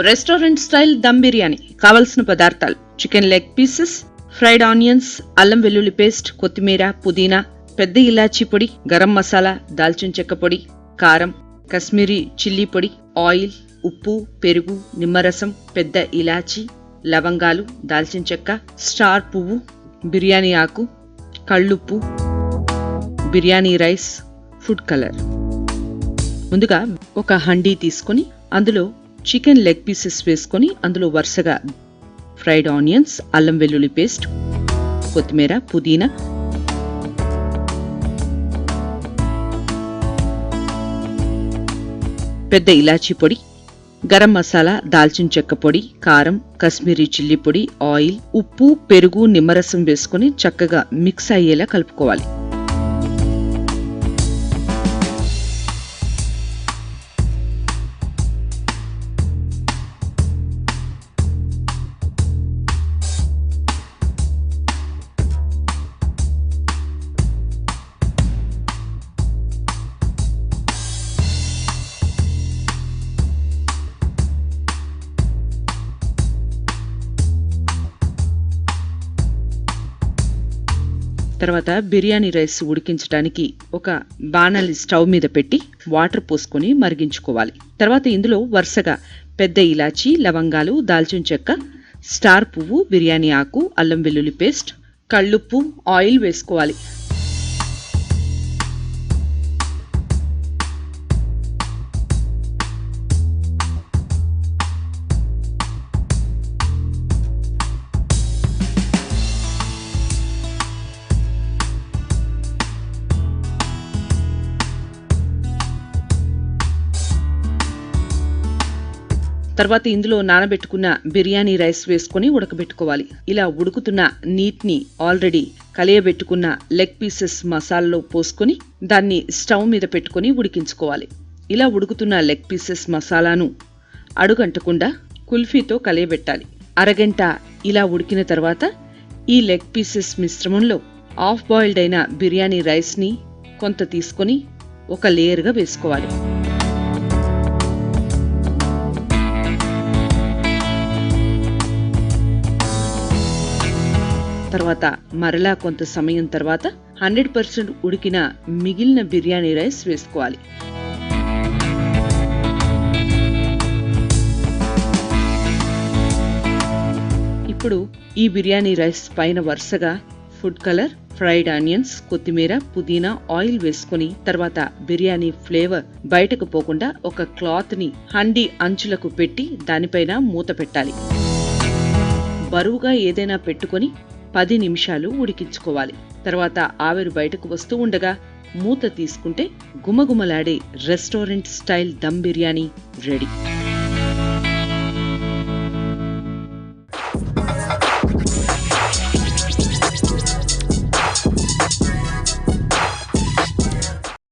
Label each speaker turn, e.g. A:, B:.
A: Restaurant style dum biryani. కావలసిన పదార్థాలు: chicken leg pieces, fried onions, అల్లం వెల్లుల్లి పేస్ట్, కొత్తిమీర, పుదీనా, పెద్ద ఇలాచీ పొడి, గరం మసాలా, దాల్చిన చెక్క పొడి, కారం, కశ్మీరీ చిల్లీ పొడి, ఆయిల్, ఉప్పు, పెరుగు, నిమ్మరసం, పెద్ద ఇలాచీ, లవంగాలు, దాల్చిన చెక్క, స్టార్ పువ్వు, బిర్యానీ ఆకు, కళ్ళుప్పు, బిర్యానీ రైస్, ఫుడ్ కలర్. ముందుగా ఒక హండీ తీసుకొని అందులో చికెన్ లెగ్ పీసెస్ వేసుకొని అందులో వరుసగా ఫ్రైడ్ ఆనియన్స్, అల్లం వెల్లుల్లి పేస్ట్, కొత్తిమీర, పుదీనా, పెద్ద ఇలాచీ పొడి, గరం మసాలా, దాల్చిన చెక్క పొడి, కారం, కశ్మీరీ చిల్లీ పొడి, ఆయిల్, ఉప్పు, పెరుగు, నిమ్మరసం వేసుకొని చక్కగా మిక్స్ అయ్యేలా కలుపుకోవాలి. తర్వాత బిర్యానీ రైస్ ఉడికించడానికి ఒక బాణలి స్టవ్ మీద పెట్టి వాటర్ పోసుకొని మరిగించుకోవాలి. తర్వాత ఇందులో వరుసగా పెద్ద ఇలాచీ, లవంగాలు, దాల్చిన చెక్క, స్టార్ పువ్వు, బిర్యానీ ఆకు, అల్లం వెల్లుల్లి పేస్ట్, కళ్ళుప్పు, ఆయిల్ వేసుకోవాలి. తర్వాత ఇందులో నానబెట్టుకున్న బిర్యానీ రైస్ వేసుకొని ఉడకబెట్టుకోవాలి. ఇలా ఉడుకుతున్న నీటిని ఆల్రెడీ కలియబెట్టుకున్న లెగ్ పీసెస్ మసాలాలో పోసుకొని దాన్ని స్టవ్ మీద పెట్టుకుని ఉడికించుకోవాలి. ఇలా ఉడుకుతున్న లెగ్ పీసెస్ మసాలాను అడుగంటకుండా కుల్ఫీతో కలియబెట్టాలి. అరగంట ఇలా ఉడికిన తర్వాత ఈ లెగ్ పీసెస్ మిశ్రమంలో హాఫ్ బాయిల్డ్ అయిన బిర్యానీ రైస్ని కొంత తీసుకొని ఒక లేయర్గా వేసుకోవాలి. తర్వాత మరలా కొంత సమయం తర్వాత 100% ఉడికిన మిగిలిన బిర్యానీ రైస్ వేసుకోవాలి. ఇప్పుడు ఈ బిర్యానీ రైస్ పైన వరుసగా ఫుడ్ కలర్, ఫ్రైడ్ ఆనియన్స్, కొత్తిమీర, పుదీనా, ఆయిల్ వేసుకుని తర్వాత బిర్యానీ ఫ్లేవర్ బయటకు పోకుండా ఒక క్లాత్ ని హండీ అంచులకు పెట్టి దానిపైన మూత పెట్టాలి. బరువుగా ఏదైనా పెట్టుకొని 10 నిమిషాలు ఉడికించుకోవాలి. తర్వాత ఆవిరి బయటకు వస్తూ ఉండగా మూత తీసుకుంటే గుమగుమలాడే restaurant style dum biryani ready.